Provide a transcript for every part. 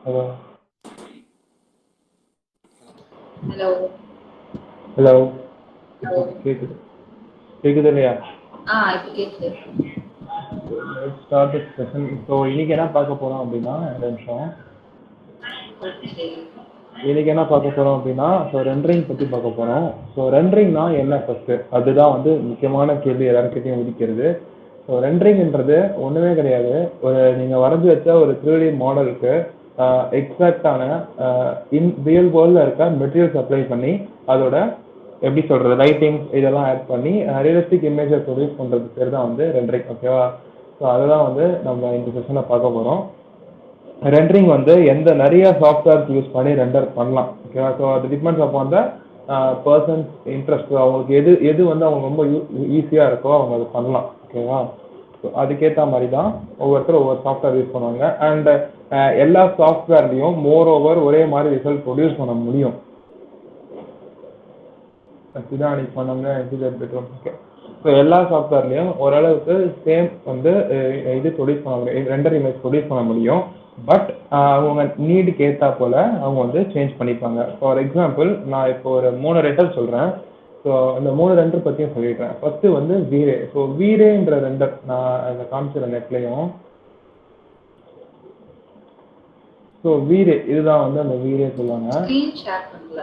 Hello hello hello hello. இப்போ கேட்குது கேட்குது இல்லையா? இப்போ கேக்குது. Start session. ஸோ இன்னைக்கு என்ன பார்க்க போகிறோம் அப்படின்னா, ரெண்டு நிமிஷம். ஓகே. இன்னைக்கு என்ன பார்க்க போகிறோம் அப்படின்னா, ஸோ ரெண்டரிங் பற்றி பார்க்க போகிறோம். ஸோ ரெண்டரிங்னா என்ன ஃபஸ்ட்டு, அதுதான் வந்து முக்கியமான கேள்வி எல்லாருக்கிட்டையும் உதிக்கிறது. ஸோ ரெண்டரிங்ன்றது ஒன்றுமே கிடையாது. ஒரு நீங்கள் வரைஞ்சி வச்ச ஒரு 3D மாடலுக்கு எக்ஸாக்டான இன் ரியல் வேர்ல்டில் இருக்க மெட்டீரியல்ஸ் அப்ளை பண்ணி அதோட எப்படி சொல்கிறது லைட்டிங்ஸ் இதெல்லாம் ஆட் பண்ணி ரியலிஸ்டிக் இமேஜை ப்ரொடியூஸ் பண்ணுறது பேர் தான் வந்து ரெண்டரிங். ஓகேவா? ஸோ அதுதான் வந்து நம்ம இந்த செஷனில் பார்க்க போகிறோம். ரெண்டரிங் வந்து நிறைய சாஃப்ட்வேர்ஸ் யூஸ் பண்ணி ரெண்டர் பண்ணலாம். ஓகேவா? ஸோ அது depends upon the persons interest. அவங்களுக்கு எது எது வந்து அவங்க ரொம்ப ஈஸியாக இருக்கோ அவங்க அது பண்ணலாம். ஓகேவா? ஸோ அதுக்கேற்ற மாதிரி தான் ஒவ்வொருத்தரும் ஒவ்வொரு சாஃப்ட்வேர் யூஸ் பண்ணுவாங்க. அண்ட் எல்லா சாஃப்ட்வேர்லேயும் மோர் ஓவர் ஒரே மாதிரி ரிசல்ட் ப்ரொடியூஸ் பண்ண முடியும். இதுதான் அன்றைக்கி பண்ணாங்க எக்ஸிகர் பெட்ரோல். ஓகே. ஸோ எல்லா சாஃப்ட்வேர்லேயும் ஓரளவுக்கு சேம் வந்து இது ப்ரொடியூஸ் பண்ண முடியும், ரெண்டர் இமேஜ் ப்ரொடியூஸ் பண்ண முடியும். பட் அவங்க நீடுக்கு ஏற்றா போல் அவங்க வந்து சேஞ்ச் பண்ணிப்பாங்க. ஃபார் எக்ஸாம்பிள் நான் இப்போ ஒரு 3 ரெண்டர் சொல்கிறேன். ஸோ இந்த 3 ரெண்டர் பற்றியும் சொல்லிடுறேன். ஃபஸ்ட்டு வந்து வீரே. ஸோ வீரேன்ற ரெண்டர் நான் அதை காமிச்சிடுறேன் நெட்லேயும். ஸோ வீரே இதுதான் வந்து அந்த வீரே சொல்லுவாங்க. ஸ்க்ரீன் ஷேர் பண்ணல.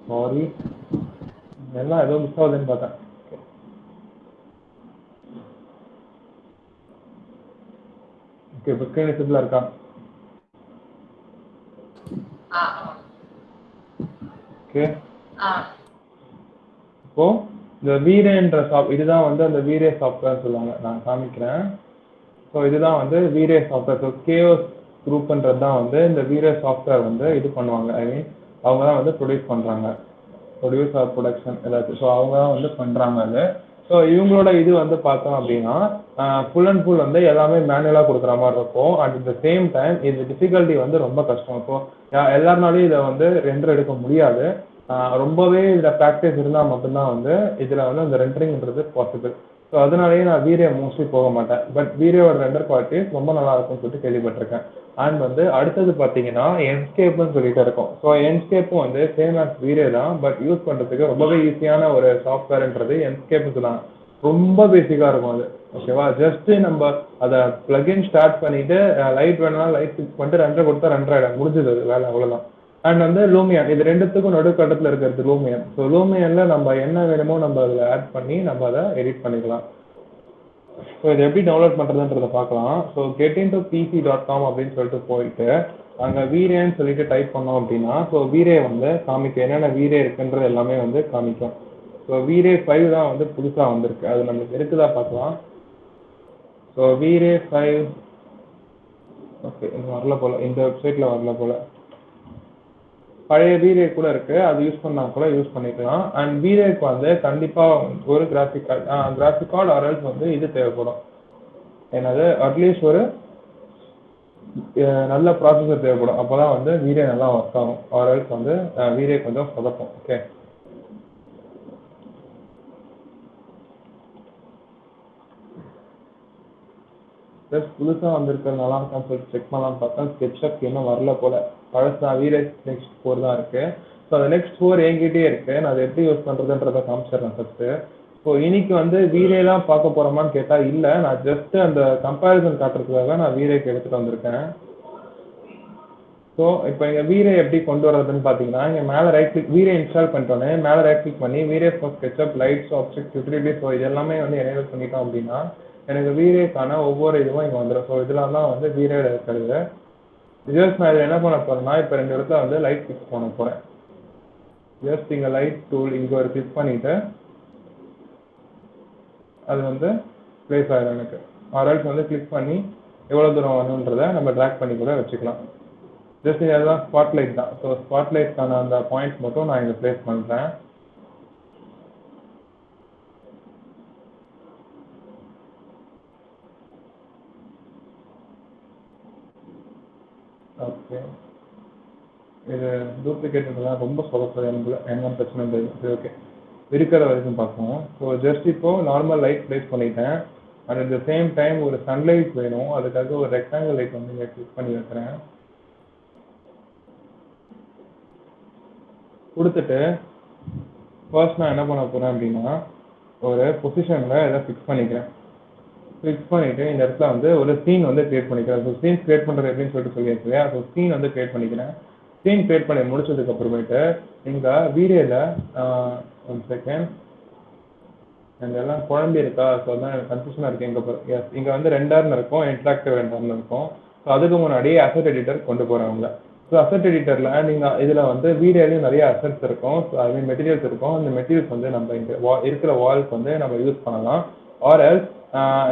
சாரி, எல்லாம் ஏதோ மிஸ் ஆகுதுன்னு பார்த்தேன். ஓகே, இப்போ ஸ்க்ரீன் விசிபிளாக இருக்கா? ஓகே. இப்போ இந்த வீரேன்ற இதுதான் வந்து அந்த வீரே சாஃப்ட்வேர் சொல்லுவாங்க. நான் காமிக்கிறேன். ஸோ இதுதான் வந்து வீரே சாஃப்ட்வேர். ஸோ கேஓஸ் குரூப்ன்றது தான் வந்து இந்த வீரே சாஃப்ட்வேர் வந்து இது பண்ணுவாங்க. ஐ மீன் அவங்க தான் வந்து ப்ரொடியூஸ் பண்ணுறாங்க. ப்ரொடியூஸ் ஆர் ப்ரொடக்ஷன் ஏதாச்சும். ஸோ அவங்க தான் வந்து பண்ணுறாங்க அது. ஸோ இவங்களோட இது வந்து பார்த்தோம் அப்படின்னா ஃபுல் அண்ட் ஃபுல் வந்து எல்லாமே மேனுவலாக கொடுக்குற மாதிரி இருக்கும். அட் த சேம் டைம் இது டிஃபிகல்ட்டி வந்து ரொம்ப கஷ்டம். ஸோ எல்லாருனாலையும் இதை வந்து ரெண்டர் எடுக்க முடியாது. ரொம்பவே இதில் ப்ராக்டிஸ் இருந்தால் மட்டும்தான் வந்து இதில் வந்து அந்த ரெண்டரிங்கிறது பாசிபிள். ஸோ அதனாலேயே நான் வீரே மோஸ்ட்லி போக மாட்டேன். பட் வீரேயோட ரெண்டர் குவாலிட்டிஸ் ரொம்ப நல்லா இருக்கும்னு சொல்லிட்டு கேள்விப்பட்டிருக்கேன். அண்ட் வந்து அடுத்தது பார்த்தீங்கன்னா என்ஸ்கேப்னு சொல்லிட்டு இருக்கும். ஸோ என்ஸ்கேப்பும் வந்து சேம் ஆஸ் வீரே தான். பட் யூஸ் பண்ணுறதுக்கு ரொம்பவே ஈஸியான ஒரு சாஃப்ட்வேர்ன்றது என்ஸ்கேப்னு சொல்லுவாங்க. ரொம்ப பேசிக்காக இருக்கும் அது. ஓகேவா? ஜஸ்ட்டு நம்ம அதை ப்ளகின் ஸ்டார்ட் பண்ணிவிட்டு லைட் வேணும்னா லைட் ஃபிக்ஸ் பண்ணிட்டு ரெண்டரை கொடுத்தா ரெண்டரை ஆகிடும், முடிஞ்சது அது வேலை, அவ்வளோதான். அண்ட் வந்து லூமியன், இது ரெண்டுத்துக்கும் நடுக்கட்டத்தில் இருக்கிறது லூமியன். ஸோ லூமியனில் நம்ம என்ன வேணுமோ நம்ம அதில் ஆட் பண்ணி நம்ம அதை எடிட் பண்ணிக்கலாம். ஸோ இதை எப்படி டவுன்லோட் பண்ணுறதுன்றதை பார்க்கலாம். ஸோ getintoPC.com அப்படின்னு சொல்லிட்டு போயிட்டு அங்கே வீரேன்னு சொல்லிட்டு டைப் பண்ணோம் அப்படின்னா ஸோ வீரே வந்து காமிக்கும், என்னென்ன வீரே இருக்குன்றது எல்லாமே வந்து காமிக்கும். ஸோ வீரே 5 தான் வந்து புதுசாக வந்திருக்கு. அது நம்மளுக்கு இருக்குதா பார்க்கலாம். ஸோ வீரே 5 ஓகே, இது வரல போல், இந்த வெப்சைட்டில் வரல போல். பழைய வீரே கூட இருக்குது, அது யூஸ் பண்ணால் கூட யூஸ் பண்ணிக்கலாம். அண்ட் வீரேக்கு வந்து கண்டிப்பாக ஒரு கிராஃபிக் கார்டு ஆர்எல்ஸ் வந்து இது தேவைப்படும். என்னது, அட்லீஸ்ட் ஒரு நல்ல ப்ராசஸர் தேவைப்படும். அப்போ தான் வந்து வீரே நல்லா ஒர்க் ஆகும். ஆர்எல்ஸ் வந்து வீரே கொஞ்சம் சொதப்போம். ஓகே. ப்ளஸ் புதுசாக வந்திருக்கிறது நல்லா இருக்கான்னு சொல்லிட்டு செக் பண்ணலான்னு பார்த்தா ஸ்கெட்சப் இன்னும் வரல போல். பழசா வீரே நெக்ஸ்ட் 4 தான் இருக்குது. ஸோ அந்த நெக்ஸ்ட் 4 என்கிட்டே இருக்குது. நான் அதை எப்படி யூஸ் பண்ணுறதுன்றதை காமிச்சிடுறேன் ஃபஸ்ட்டு. ஸோ இன்னைக்கு வந்து வீரே தான் பார்க்க போகிறோமான்னு கேட்டால் இல்லை, நான் ஜஸ்ட்டு அந்த கம்பேரிசன் காட்டுறதுக்காக நான் வீரேக்கு எடுத்துகிட்டு வந்திருக்கேன். ஸோ இப்போ இங்கே வீரே எப்படி கொண்டு வரதுன்னு பார்த்தீங்கன்னா, இங்கே மேலே ரைட் கிளிக், வீரே இன்ஸ்டால் பண்ணிட்டோன்னே மேலே ரைட் கிளிக் பண்ணி V-Ray for SketchUp, lights, object, utility, so இது எல்லாமே வந்து எனேபிள் பண்ணிட்டோம் அப்படின்னா எனக்கு வீரேக்கான ஒவ்வொரு இதுவும் இங்கே வந்துடும். ஸோ இதெல்லாம் தான் வந்து வீரேல இருக்கிறது. ஜஸ்ட் நான் இதில் என்ன பண்ண போகிறேன்னா இப்போ 2 இடத்துல வந்து லைட் ஃபிக்ஸ் பண்ண போகிறேன். ஜஸ்ட் இங்கே லைட் டூல் இங்கே ஒரு கிளிக் பண்ணிவிட்டு அது வந்து ப்ளேஸ் ஆகிடும் எனக்கு. ஆர்எல்ஸ் வந்து கிளிக் பண்ணி எவ்வளோ தூரம் வரணுன்றதை நம்ம ட்ராக் பண்ணி கூட வச்சுக்கலாம். ஜஸ்ட் இதெல்லாம் ஸ்பாட்லைட் தான். ஸோ ஸ்பாட்லைட்க்கான அந்த பாயிண்ட்ஸ் மட்டும் நான் இங்கே ப்ளேஸ் பண்ணுறேன். ஓகே, இது டூப்ளிகேட்ன்றதுலாம் ரொம்ப சொல்லப்படுது, எனக்கு என்ன பிரச்சனை தெரியும். ஓகே, இருக்கிற வரைக்கும் பார்ப்போம். ஸோ ஜஸ்ட் இப்போது நார்மல் லைட் ப்ளேஸ் பண்ணிட்டேன். அட் த சேம் டைம் ஒரு சன்லைட் வேணும், அதுக்காக ஒரு ரெக்டாங்கிள் லைட் வந்து இங்கே கிளிக் பண்ணி வைக்கிறேன். கொடுத்துட்டு ஃபர்ஸ்ட் நான் என்ன பண்ண போகிறேன் அப்படின்னா ஒரு பொசிஷனில் இதை ஃபிக்ஸ் பண்ணிக்கிறேன். ஃபிக்ஸ் பண்ணிவிட்டு இந்த இடத்துல வந்து ஒரு சீன் வந்து க்ரியேட் பண்ணிக்கிறேன். ஸோ சீன் க்ரியேட் பண்ணுறது எப்படின்னு சொல்லிட்டு சொல்லியாச்சு இல்லையா? ஸோ சீன் வந்து க்ரியேட் பண்ணிக்கிறேன். சீன் க்ரியேட் பண்ணி முடிச்சதுக்கப்புறமேட்டு இங்கே வீடியோவில் 1 செகண்ட் அண்ட் எல்லாம் குழம்பி இருக்கா? ஸோ அதான் எனக்கு கன்ஃபியூஷனாக இருக்குது. எஸ் இங்கே வந்து ரெண்டர்னு இருக்கும், இன்ட்ராக்டிவ் ரெண்டர்னு இருக்கும். ஸோ அதுக்கு முன்னாடி அசெட் எடிட்டர் கொண்டு போகிறேன் உங்களை. ஸோ அசெட் எடிட்டரில் நீங்கள் இதில் வந்து வீடியோலையும் நிறைய அசெட்ஸ் இருக்கும். ஸோ ஐ மீன் மெட்டீரியல்ஸ் இருக்கும். அந்த மெட்டீரியல்ஸ் வந்து நம்ம இங்கே இருக்கிற வால்க்கு வந்து நம்ம யூஸ் பண்ணலாம். ஆர் எல்ஸ்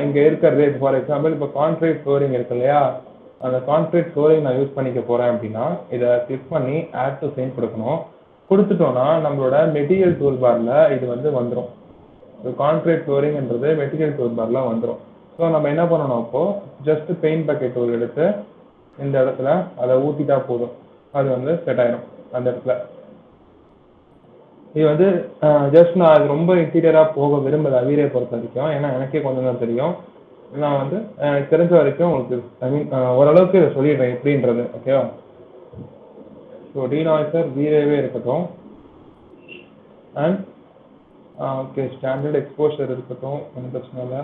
இங்கே இருக்கிறது ஃபார் எக்ஸாம்பிள் இப்போ கான்க்ரீட் ஃப்ளோரிங் இருக்கு இல்லையா? அந்த கான்க்ரீட் ஃப்ளோரிங் நான் யூஸ் பண்ணிக்க போகிறேன் அப்படின்னா இதை கிளிக் பண்ணி ஆட் டு சீன் கொடுக்கணும். கொடுத்துட்டோன்னா நம்மளோட மெட்டீரியல் டூல் பாரில் இது வந்து வந்துடும். கான்க்ரீட் ஃப்ளோரிங்ன்றது மெட்டீரியல் டூல் பாரில் வந்துடும். ஸோ நம்ம என்ன பண்ணணும் அப்போது ஜஸ்ட் பெயிண்ட் பக்கெட் டூல் எடுத்து இந்த இடத்துல அதை ஊற்றிட்டா போதும். அது வந்து செட் ஆயிடும் அந்த இடத்துல. இது வந்து ஜஸ்ட் நான் அது ரொம்ப இன்டீரியராக போக விரும்பலை வீடியோ பொறுத்த வரைக்கும். ஏன்னா எனக்கே கொஞ்சம் தான் தெரியும். நான் வந்து எனக்கு தெரிஞ்ச வரைக்கும் உங்களுக்கு ஐ மீன் ஓரளவுக்கு இதை சொல்லிடுறேன் எப்படின்றது. ஓகேவா? ஸோ டீனாய்ஸர் வீடியோவே இருக்கட்டும் அண்ட் ஓகே ஸ்டாண்டர்ட் எக்ஸ்போஷர் இருக்கட்டும், ஒன்றும் பிரச்சனை இல்லை.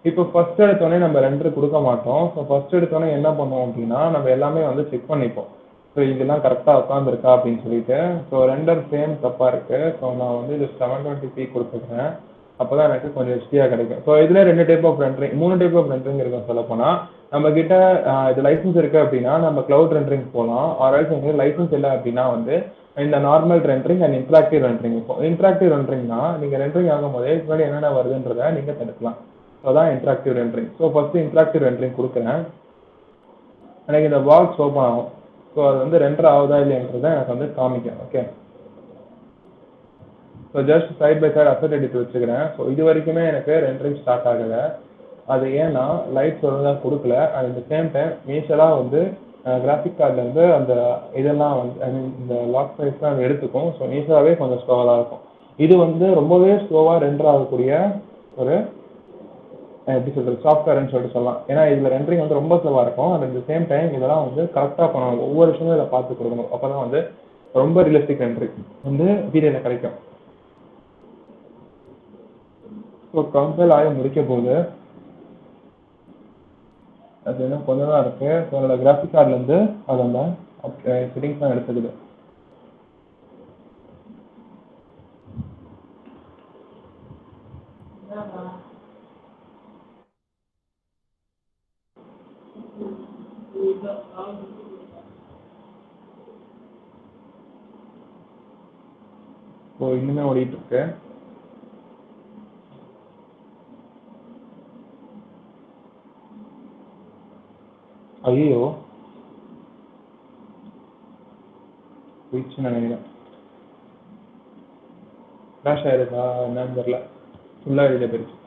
இப்போ ஃபஸ்ட் எடுத்தோடனே நம்ம ரெண்டர் கொடுக்க மாட்டோம். ஸோ ஃபஸ்ட் எடுத்தோடனே என்ன பண்ணுவோம் அப்படின்னா நம்ம எல்லாமே வந்து செக் பண்ணிப்போம். ஸோ இதெல்லாம் கரெக்டாக உட்காந்துருக்கா அப்படின்னு சொல்லிட்டு. ஸோ ரெண்டர் ஃப்ரேம் தப்பாக இருக்குது. ஸோ நான் வந்து இது 720p கொடுத்துக்கிறேன். அப்போ தான் எனக்கு கொஞ்சம் ஹெச்டியாக கிடைக்கும். ஸோ இதில் 2 type of rendering 3 type of rendering இருக்கும் சொல்லப்போனால். நம்மக்கிட்ட இது லைசன்ஸ் இருக்குது அப்படின்னா நம்ம க்ளவுட் ரெண்டரிங் போகலாம். ஆர்எல்ஸ் உங்களுக்கு லைசன்ஸ் இல்லை அப்படின்னா வந்து இந்த normal rendering and interactive rendering இருக்கும். இன்ட்ராக்டிவ் ரெண்டரிங்னா நீங்கள் ரெண்டரிங் ஆகும்போதே முன்னாடி என்னென்ன வருதுன்றதை நீங்கள் தடுக்கலாம். ஸோ அதான் interactive rendering. So first interactive rendering கொடுக்குறேன். எனக்கு இந்த பாக்ஸ் ஓப்பன் ஆகும். ஸோ அது வந்து ரெண்டர் ஆகுதா இல்லைன்றதை எனக்கு வந்து காமிக்கும். Okay, so just side by side asset editor வச்சுக்கிறேன். ஸோ இது வரைக்குமே எனக்கு ரெண்டரிங் ஸ்டார்ட் ஆகலை. அது ஏன்னா லைட்ஸ் ஒழுங்காக கொடுக்கல. அட் த சேம் டைம் இனிஷியலாக வந்து கிராஃபிக் கார்ட்லேருந்து அந்த இதெல்லாம் வந்து ஐ மீன் இந்த லாக் சைஸ்லாம் அது எடுத்துக்கும். ஸோ இனிஷியலாகவே கொஞ்சம் ஸ்லோவாக தான் இருக்கும். இது வந்து ரொம்பவே ஸ்லோவாக ரெண்டர் ஆகக்கூடிய ஒரு எப்படி சொல்கிறது சாஃப்ட்வேர்னு சொல்லிட்டு சொல்லலாம். ஏன்னா இதில் ரெண்டரிங் வந்து ரொம்ப ஸ்லோவாக இருக்கும். அட் த சேம் டைம் இதெல்லாம் வந்து கரெக்டாக பண்ணணும். ஒவ்வொரு விஷயமும் இதை பார்த்து கொடுக்கணும். அப்போ தான் வந்து ரொம்ப ரியலிஸ்டிக் ரெண்டரிங் வந்து வீடியோவில் கிடைக்கும். ஸோ கம்பைல் ஆகி முடிக்க போது அது இன்னும் கொஞ்சம் தான் இருக்குது. ஸோ என்னோட கிராஃபிக் கார்ட்லேருந்து அதோட செட்டிங்ஸ்லாம் எடுத்துக்குது. ஸோ இன்னுமே ஓடிட்டு இருக்கு. ஐயோ போயிடுச்சுன்னு நினைக்கிறேன். கிராஷ் ஆயிருக்கா என்னன்னு தெரியல. ஃபுல்லாக எழுத போயிடுச்சு.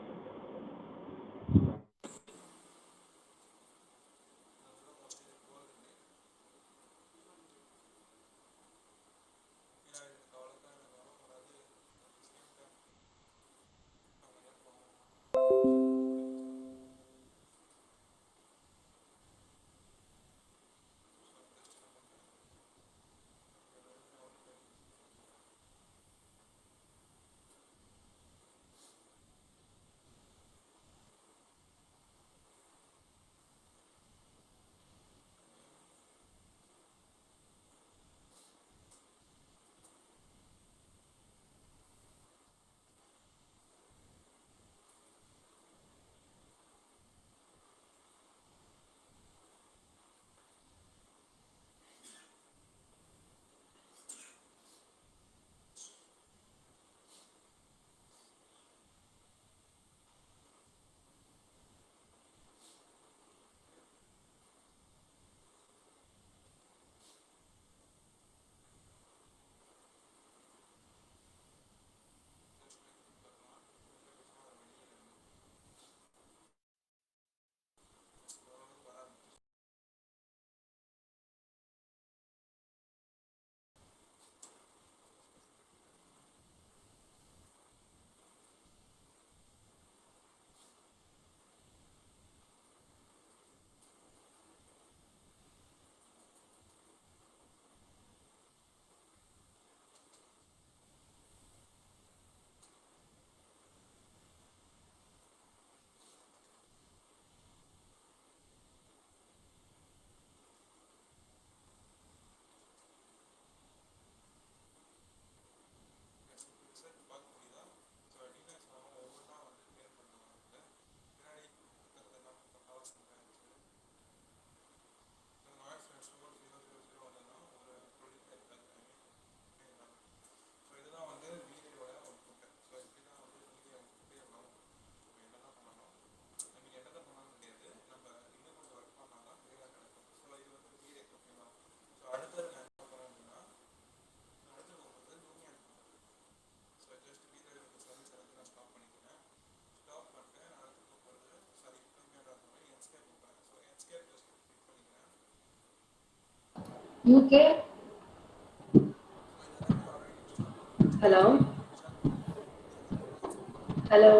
UK. Hello hello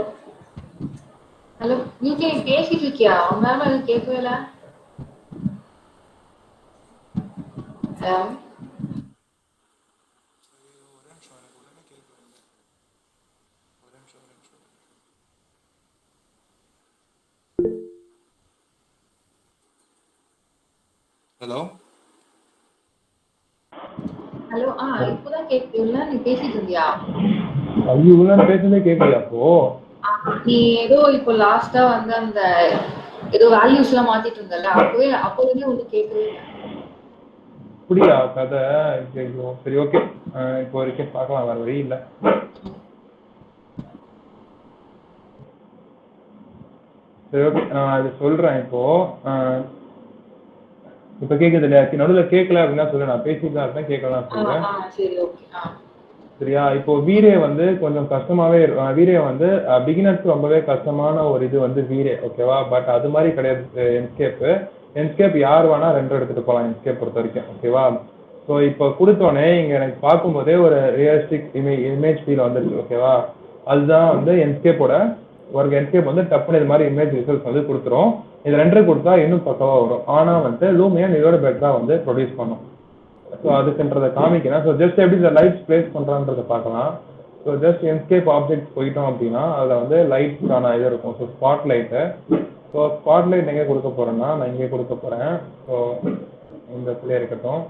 hello, UK பேசிட்டு இருக்கியா? உங்களால எனக்கு கேட்கவே இல்லை. Hello hello hello. இப்போதான் கேட்குது. இல்லை நீ பேசிட்டு இருந்தியா? ஐயோ இவ்வளோ நேரம் பேசுனதே கேட்கலையா அப்போ? நீ ஏதோ இப்போ லாஸ்டா வந்து அந்த ஏதோ வேல்யூஸ் எல்லாம் மாத்திட்டு இருந்தல, அப்போதுமே வந்து கேட்கவே இல்லை. அப்படியா கதை? ஐயோ சரி ஓகே, இப்போ வரைக்கும் பார்க்கலாம், வேறு வழி இல்லை. சரி ஓகே, நான் அது சொல்கிறேன் இப்போது. இப்போ கேட்குது இல்லையா? நடுவில் கேட்கல அப்படின்னா சொல்லு, நான் பேசிட்டு தான் இருக்கேன், கேட்கலாம் சொல்லு. சரி ஓகே. சரியா? இப்போ வீரே வந்து கொஞ்சம் கஷ்டமாவே வீரே வந்து பிகினர்ஸ்க்கு ரொம்பவே கஷ்டமான ஒரு இது வந்து வீரே, ஓகேவா? பட் அது மாதிரி கிடையாது என்ஸ்கேப்பு. என்ஸ்கேப் யார் வேணா ரெண்டர் எடுத்துகிட்டு போகலாம் என்ஸ்கேப் பொறுத்த வரைக்கும், ஓகேவா? ஸோ இப்போ கொடுத்தோன்னே இங்கே எனக்கு பார்க்கும்போதே ஒரு ரியலிஸ்டிக் இமேஜ் ஃபீல் வந்துருக்கு, ஓகேவா? அதுதான் வந்து என்ஸ்கேப்போட ஒரு என்ஸ்கேப் வந்து டப்புன்னு இது மாதிரி இமேஜ் ரிசல்ட்ஸ் வந்து கொடுத்துரும். இது ரெண்டரை கொடுத்தா இன்னும் பக்கவாக வரும். ஆனால் வந்து லூமியன் இதோட பெட்டராக வந்து ப்ரொடியூஸ் பண்ணும். ஸோ அதுக்குன்றதை காமிக்கிறேன். ஸோ ஜஸ்ட் எப்படி இந்த லைட்ஸ் பிளேஸ் பண்ணுறான்றதை பார்க்கலாம். ஸோ ஜஸ்ட் எஸ்கேப் ஆப்ஜெக்ட்ஸ் போயிட்டோம் அப்படின்னா அதில் வந்து லைட்ஸ்க்கான இது இருக்கும். So spot light. So spot light எங்கே கொடுக்க போகிறேன்னா, நான் இங்கே கொடுக்க போகிறேன். ஸோ இந்த இடத்துல இருக்கட்டும்.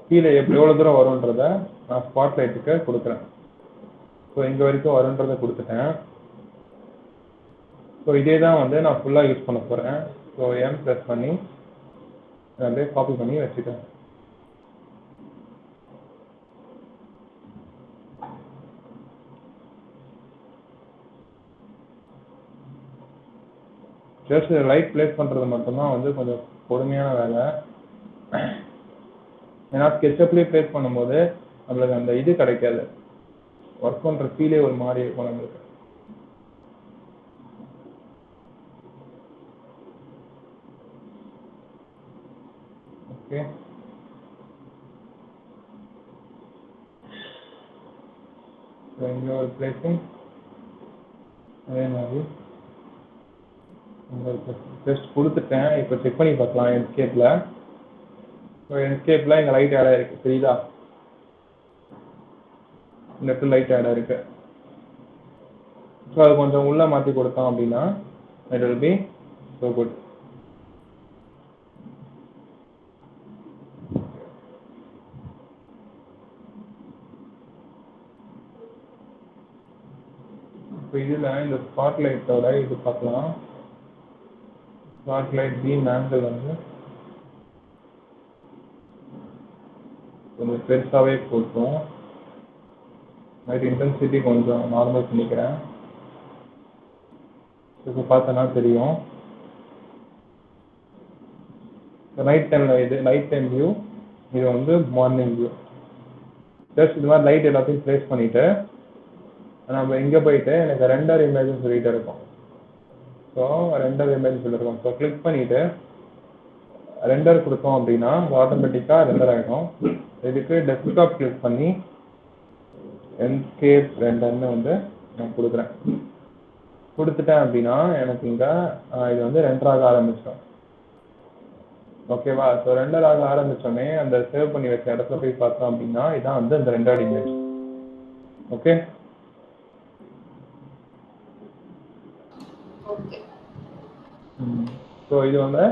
கீழே எவ்வளோ தூரம் வரும்ன்றதை நான் ஸ்பாட் லைட்டுக்கு கொடுக்குறேன். ஸோ இங்கே வரைக்கும் வரும்ன்றதை கொடுத்துட்டேன். ஸோ இதே தான் வந்து நான் ஃபுல்லாக யூஸ் பண்ண போகிறேன். ஸோ எம் ப்ரெஸ் பண்ணி அப்படியே காப்பி பண்ணி வச்சுட்டேன். ஜஸ்ட் லைட் பிளேஸ் பண்ணுறது மட்டும்தான் வந்து கொஞ்சம் பொறுமையான வேலை. ஏன்னா ஸ்கெட்சப்லேயே பிளேஸ் பண்ணும்போது நம்மளுக்கு அந்த இது கிடைக்காது, ஒர்க் பண்ணுற ஃபீலே ஒரு மாதிரி இருக்கும் நம்மளுக்கு. ஓகே, இங்கே ஒரு பிளேஸிங் அதே மாதிரி உங்களுக்கு ஜஸ்ட் கொடுத்துட்டேன். இப்போ செக் பண்ணி பார்க்கலாம் என்ஸ்கேப்பில். ஸோ என்ஸ்கேப்பில் இங்கே லைட் ஆட் ஆகிருக்கு, தெரியுதா? இந்த இடத்துல லைட் ஆட் ஆகிருக்கு. ஸோ அது கொஞ்சம் உள்ளே மாற்றி கொடுத்தோம் அப்படின்னா it will be so good. இப்போ இதில் இந்த ஸ்பாட் லைட்டோட இது பார்க்கலாம். ஸ்பாட் லைட் பீம் ஆங்கிள் வந்து கொஞ்சம் பெருசாகவே போட்டோம். லைட் இன்டென்சிட்டி கொஞ்சம் நார்மல் பண்ணிக்கிறேன். இப்போ பார்த்தோன்னா தெரியும். நைட் டைமில் இது நைட் டைம் வியூ, இது வந்து மார்னிங் வியூ. ஜஸ்ட் இது மாதிரி லைட் எல்லாத்தையும் ப்ளேஸ் பண்ணிவிட்டு நம்ம இங்கே போயிட்டு எனக்கு ரெண்டர் இமேஜ்னு சொல்லிட்டு இருக்கும். ஸோ ரெண்டர் இமேஜ் சொல்லியிருக்கோம். ஸோ கிளிக் பண்ணிவிட்டு ரெண்டர் கொடுத்தோம் அப்படின்னா ஆட்டோமேட்டிக்காக ரெண்டர் ஆகிடும். இதுக்கு டெஸ்க்டாப் கிளிக் பண்ணி என்ஸ்கேப் ரெண்டர்னு வந்து நான் கொடுக்குறேன். கொடுத்துட்டேன் அப்படின்னா எனக்கு இங்கே இது வந்து ரெண்டராக ஆரம்பிச்சிடும், ஓகேவா? ஸோ ரெண்டர் ஆக ஆரம்பித்தோடனே அந்த சேவ் பண்ணி வச்ச இடத்துல போய் பார்த்தோம் அப்படின்னா இதான் வந்து அந்த render image. Okay okay. So இது வந்து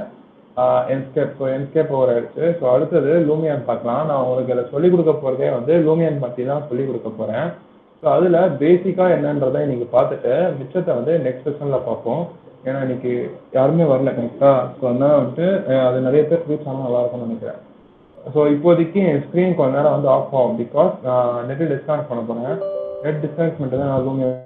என்ஸ்கேப். ஸோ என்ஸ்கேப் ஓவர் ஆயிடுச்சு. ஸோ அடுத்தது லூமியன் பார்க்கலாம். நான் உங்களுக்கு அதில் சொல்லிக் கொடுக்க போகிறதே வந்து லூமியன் பற்றி தான் சொல்லிக் கொடுக்க போகிறேன். ஸோ அதில் பேசிக்காக என்னன்றதை இன்றைக்கி பார்த்துட்டு மிச்சத்தை வந்து நெக்ஸ்ட் செஷனில் பார்ப்போம். ஏன்னா இன்றைக்கி யாருமே வரல கரெக்டாக. ஸோ அதனால் வந்துட்டு அது நிறைய பேர் ரீச் ஆனால் நல்லாயிருக்கும்னு நினைக்கிறேன். ஸோ இப்போதைக்கு என் ஸ்க்ரீன் கொஞ்ச நேரம் வந்து ஆஃப் ஆகும், பிகாஸ் நான் நெட்டு டிஸ்கனெக்ட் பண்ண போகிறேன். நெட் டிஸ்கனெக்ட் பண்ணிட்டு தான் நான் லூமியன்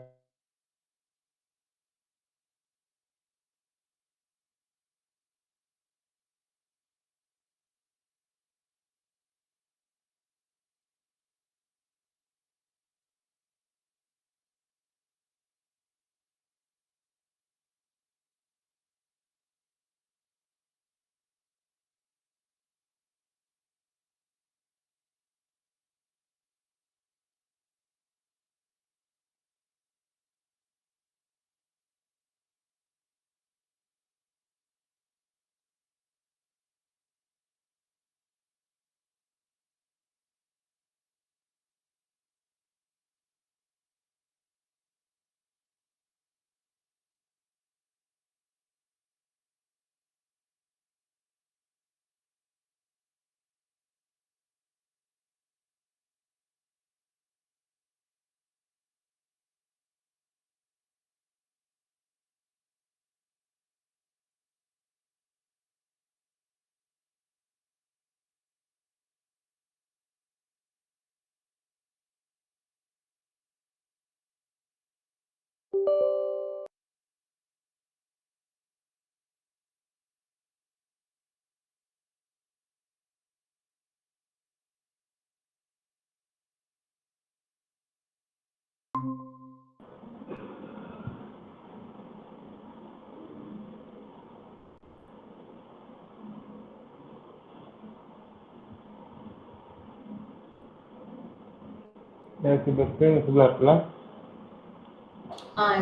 எனக்கு இப்போ ஸ்க்ரீன் விசிபிளாக இருக்குல்ல.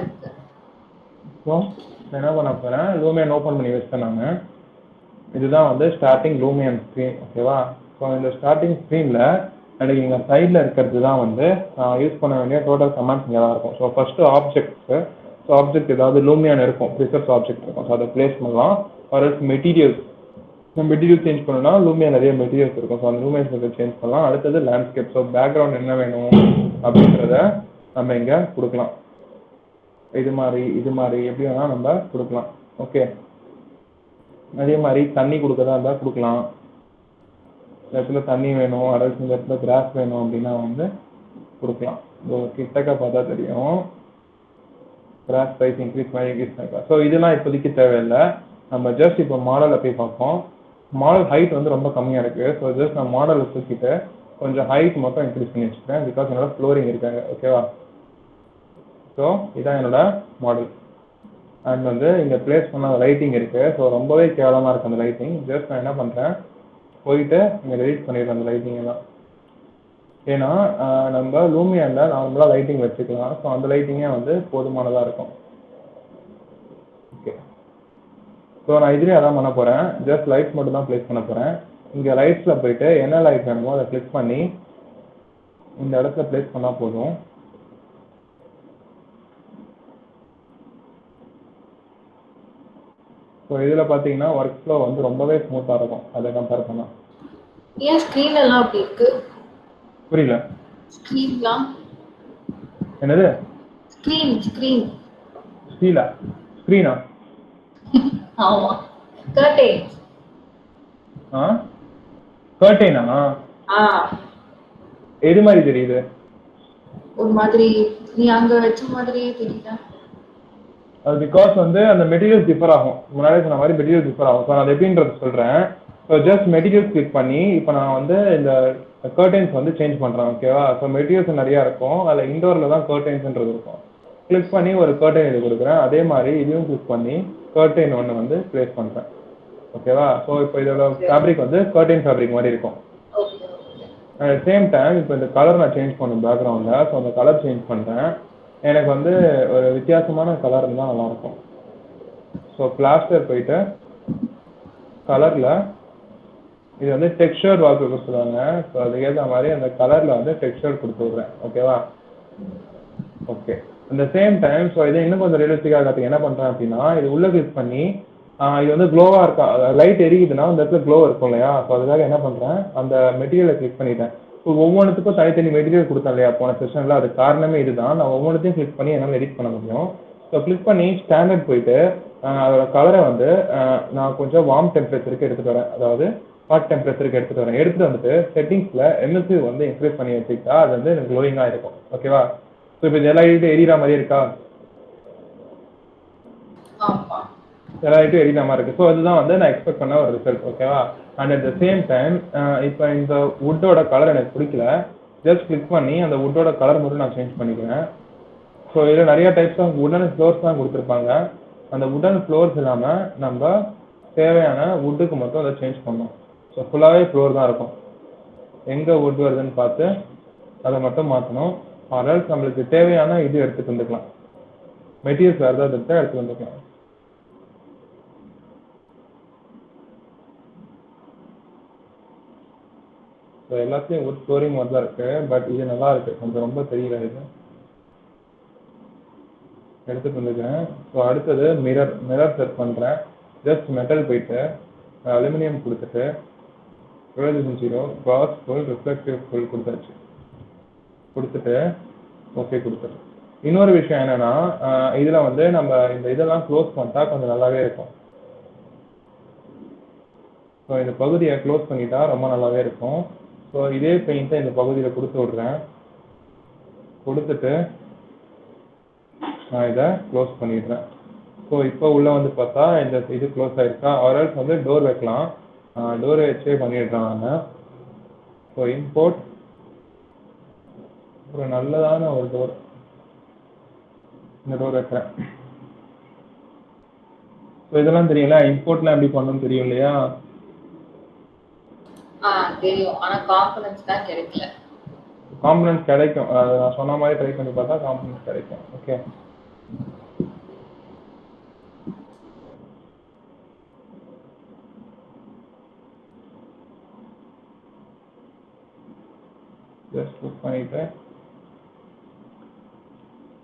இருக்கு. ஸோ என்ன பண்ண போகிறேன், லூமியன் ஓப்பன் பண்ணி வச்சிட்டேன் நான். இதுதான் வந்து ஸ்டார்டிங் லூமியன் ஸ்க்ரீன், ஓகேவா. ஸோ இந்த ஸ்டார்டிங் ஸ்க்ரீனில் எனக்கு இங்கே சைடில் இருக்கிறது தான் வந்து யூஸ் பண்ண வேண்டிய டோட்டல் கமெண்ட்ஸ் இங்கே தான் இருக்கும். So first objects. So object ஏதாவது லூமியான் இருக்கும், ப்ரிசர்ஸ் ஆப்ஜெக்ட் இருக்கும். ஸோ அதை ப்ளேஸ் பண்ணலாம். ஒரு மெட்டீரியல்ஸ், மெட்டீரியல் சேஞ்ச் பண்ணணும்னா லூமியா நிறைய மெட்டீரியல்ஸ் இருக்கும். ஸோ அந்த லூமியன்ஸ் வந்து சேஞ்ச் பண்ணலாம். அடுத்தது லேண்ட்ஸ்கேப். ஸோ பேக்ரவுண்ட் என்ன வேணும் அப்படின்றத நம்ம இங்கே கொடுக்கலாம். இது மாதிரி எப்படி வேணால் நம்ம கொடுக்கலாம். ஓகே. அதே மாதிரி தண்ணி கொடுக்கறதா இருந்தால் கொடுக்கலாம். இந்த இடத்துல தண்ணி வேணும், அதாவது இந்த இடத்துல கிராஸ் வேணும் அப்படின்னா வந்து கொடுக்கலாம். கிட்டக்க பார்த்தா தெரியும், கிராஸ் ப்ரைஸ் இன்க்ரீஸ் பண்ணிக்கலாம். ஸோ இதெல்லாம் இப்போதைக்கு தேவையில்லை. நம்ம ஜஸ்ட் இப்போ மாடலை போய் பார்ப்போம். மாடல் ஹைட் வந்து ரொம்ப கம்மியாக இருக்குது. ஸோ ஜஸ்ட் நான் மாடலை தூக்கிட்டு கொஞ்சம் ஹைட் மட்டும் இன்க்ரீஸ் பண்ணி வச்சுக்கிறேன், பிகாஸ் என்னோட ஃப்ளோரிங் இருக்காங்க, ஓகேவா. ஸோ இதான் என்னோட மாடல். அண்ட் வந்து இங்கே ப்ளேஸ் பண்ண லைட்டிங் இருக்குது. ஸோ ரொம்பவே கேவலமாக இருக்குது அந்த லைட்டிங். ஜஸ்ட் நான் என்ன பண்ணுறேன், போயிட்டு இங்கே டெலிட் பண்ணிடுறேன் அந்த லைட்டிங் எல்லாம். ஏன்னா நம்ம லூமியானில் நார்மலாக லைட்டிங் வச்சுக்கலாம். ஸோ அந்த லைட்டிங்கே வந்து போதுமானதாக இருக்கும். ஓகே. ஸோ நான் இதுலேயும் அதான் பண்ண போகிறேன். ஜஸ்ட் லைட்ஸ் மட்டும் தான் ப்ளேஸ் பண்ண போகிறேன். இங்கே லைட்ஸில் போயிட்டு என்ன லைட் வேணுமோ அதை கிளிக் பண்ணி இந்த இடத்துல ப்ளேஸ் பண்ணால் போதும். ஸோ இதில் பார்த்தீங்கன்னா ஒர்க் ஃப்ளோ வந்து ரொம்பவே ஸ்மூத்தாக இருக்கும் அதை கம்பேர் பண்ணால். ஏன் ஸ்க்ரீன் எல்லாம் அப்படி இருக்கு? புரியல. ஸ்க்ரீன்லாம் என்னது? ஸ்க்ரீன் ஸ்க்ரீன் ஸ்க்ரீனா? ஸ்க்ரீனா? ஆமா, கர்டைன். கர்டைனா? எது மாதிரி தெரியுது? ஒரு மாதிரி நீ அங்க வச்ச மாதிரியே தெரியல. அது பிகாஸ் வந்து அந்த மெட்டீரியல் டிஃபர் ஆகும். முன்னாடி சொன்ன மாதிரி மெட்டீரியல் டிஃபர் ஆகும். ஸோ நான் அது எப்படின்றது சொல்கிறேன். ஸோ ஜஸ்ட் மெட்டீரியல்ஸ் கிளிக் பண்ணி இப்போ நான் வந்து இந்த கர்டைன்ஸ் வந்து சேஞ்ச் பண்ணுறேன், ஓகேவா. ஸோ மெட்டீரியல்ஸ் நிறையா இருக்கும், அதில் இண்டோரில் தான் கர்டைன்ஸ்ன்றது இருக்கும். கிளிக் பண்ணி ஒரு கர்டைன் இது கொடுக்குறேன். அதே மாதிரி இதையும் கிளிக் பண்ணி கர்டைன் ஒன்று வந்து ப்ளேஸ் பண்ணுறேன், ஓகேவா. ஸோ இப்போ இதோட ஃபேப்ரிக் வந்து கர்டைன் ஃபேப்ரிக் மாதிரி இருக்கும். அட் சேம் டைம் இப்போ இந்த கலர் நான் சேஞ்ச் பண்ணும் பேக்ரவுண்டில். ஸோ அந்த கலர் சேஞ்ச் பண்ணுறேன். எனக்கு வந்து ஒரு வித்தியாசமான கலர் இருந்தால் நல்லாயிருக்கும். ஸோ பிளாஸ்டர் போயிட்டு கலரில் இது வந்து டெக்ஸ்சர் வால்பேப்பர் சொல்லுவாங்க. ஸோ அதுக்கேற்ற மாதிரி அந்த கலரில் வந்து டெக்ஸ்சர் கொடுத்து விட்றேன், ஓகேவா. ஓகே. அந்த சேம் டைம் ஸோ இதை இன்னும் கொஞ்சம் ரியலிஸ்டிக்காக காட்டுக்கு என்ன பண்ணுறேன் அப்படின்னா, இது உள்ளே கிளிக் பண்ணி இது வந்து க்ளோவாக இருக்கா, லைட் எரியுதுன்னா அந்த இடத்துல க்ளோ இருக்கும் இல்லையா. ஸோ அதுக்காக என்ன பண்ணுறேன், அந்த மெட்டீரியலை கிளிக் பண்ணிட்டேன். ஸோ ஒவ்வொன்றுத்துக்கும் தனித்தனி மெட்டீரியல் கொடுத்தேன் இல்லையா போன செஷனில். அது காரணமே இதுதான். நான் ஒவ்வொன்றுத்தையும் கிளிக் பண்ணி என்னால் எடிட் பண்ண முடியும். ஸோ கிளிக் பண்ணி ஸ்டாண்டர்ட் போயிட்டு அதோட கலரை வந்து நான் கொஞ்சம் வார்ம் டெம்பரேச்சருக்கு எடுத்துகிட்டு வரேன், அதாவது ஹாட் டெம்பரேச்சருக்கு எடுத்துகிட்டு வந்துட்டு செட்டிங்ஸில் எம்எஸ்சி வந்து இன்க்ரீஸ் பண்ணி வச்சுக்கிட்டா அது வந்து எனக்கு க்ளோயிங்காக இருக்கும், ஓகேவா. ஸோ இப்போ இது எல்லா லைட்டும் எரியிற மாதிரி இருக்கா, எல்லா லைட்டும் எரியிற மாதிரி இருக்குது. ஸோ அதுதான் வந்து நான் எக்ஸ்பெக்ட் பண்ண ஒரு ரிசல்ட், ஓகேவா. And at the same time இப்போ இந்த வுட்டோட கலர் எனக்கு பிடிக்கல. ஜஸ்ட் கிளிக் பண்ணி அந்த வுட்டோட கலர் மட்டும் நான் சேஞ்ச் பண்ணிக்கிறேன். ஸோ இதில் நிறைய டைப்ஸ் ஆஃப் வுடன் ஃப்ளோர்ஸ் தான் கொடுத்துருப்பாங்க. அந்த வுடன் ஃப்ளோர்ஸ் இல்லாமல் நம்ம தேவையான வுட்டுக்கு மட்டும் அதை சேஞ்ச் பண்ணணும். ஸோ ஃபுல்லாகவே ஃப்ளோர் தான் இருக்கும். எங்கே வுட் வருதுன்னு பார்த்து அதை மட்டும் மாற்றணும். அதனால் நம்மளுக்கு தேவையான இது எடுத்துகிட்டு வந்துக்கலாம், மெட்டீரியல்ஸ் வேறு ஏதாவது எடுத்துகிட்டு வந்துக்கலாம். ஸோ எல்லாத்தையும் வுட் ஃப்ளோரிங் மாதிரி தான் இருக்குது. பட் இது நல்லா இருக்குது, கொஞ்சம் ரொம்ப தெரியல. இது எடுத்துகிட்டு வந்துக்கிறேன். ஸோ அடுத்தது மிரர் செட் பண்ணுறேன். ஜஸ்ட் மெட்டல் போயிட்டு அலுமினியம் கொடுத்துட்டு revolution 0 pass full reflective full கொடுத்துட்டு ஓகே கொடுத்துட்டு. இன்னொரு விஷயம் என்னென்னா, இதில் வந்து நம்ம இந்த இதெல்லாம் க்ளோஸ் பண்ணிட்டா கொஞ்சம் நல்லாவே இருக்கும். ஸோ இந்த பகுதியை க்ளோஸ் பண்ணிட்டா ரொம்ப நல்லாவே இருக்கும். ஸோ இதே பெயிண்ட்டை இந்த பகுதியில் கொடுத்து விட்றேன். கொடுத்துட்டு நான் இதை க்ளோஸ் பண்ணிடுறேன். ஸோ இப்போ உள்ளே வந்து பார்த்தா இந்த இது க்ளோஸ் ஆகிருக்கா. ஆர்எல்ஸ் வந்து டோர் வைக்கலாம், டோரை வச்சே பண்ணிடுறேன் நான். ஸோ இம்போர்ட் ஒரு நல்லதான ஒரு டோர், இந்த டோர் வைக்கிறேன். ஸோ இதெல்லாம் தெரியல, இம்போர்ட்லாம் எப்படி பண்ணணும்னு தெரியும் இல்லையா. தெரியும், ஆனால் காம்பனன்ட்ஸ் தான் கிடைக்கல. காம்பனன்ட் கிடைக்கும். நான் சொன்ன மாதிரி ட்ரை பண்ணி பார்த்தா காம்பனன்ட் கிடைக்கும். ஓகே, ஜஸ்ட் புக் பண்ணிட்டு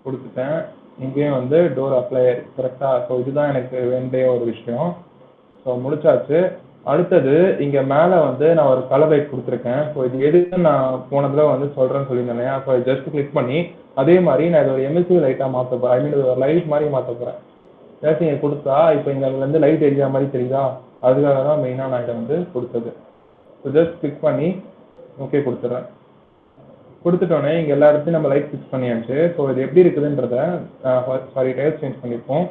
கொடுத்துட்டேன். இங்கேயும் வந்து டோர் அப்ளை ஆயிருக்கு கரெக்டாக. ஸோ இதுதான் எனக்கு வேண்டிய ஒரு விஷயம். ஸோ முடிச்சாச்சு. அடுத்தது இங்கே மேலே வந்து நான் ஒரு கலர் லைட் கொடுத்துருக்கேன். ஸோ இது எதுக்கு நான் போன தடவை வந்து சொல்கிறேன்னு சொல்லியிருந்தேன். ஸோ ஜஸ்ட் கிளிக் பண்ணி அதே மாதிரி நான் இது ஒரு எம்எல்சி லைட்டாக மாற்ற போகிறேன். ஐ மீன் இது ஒரு லைட் மாதிரி மாற்ற போகிறேன். ஜஸ்ட் இங்கே கொடுத்தா இப்போ இங்கே வந்து லைட் எரியா மாதிரி தெரியுதா? அதுக்காக தான் மெயினாக நான் இதை வந்து கொடுத்தது. ஸோ ஜஸ்ட் கிளிக் பண்ணி ஓகே கொடுத்துட்றேன். கொடுத்துட்டோன்னே இங்கே எல்லா இடத்தையும் நம்ம லைட் ஃபிக்ஸ் பண்ணியாச்சு. ஸோ இது எப்படி இருக்குதுன்றத சாரி டைல்ஸ் சேஞ்ச் பண்ணியிருக்கோம்.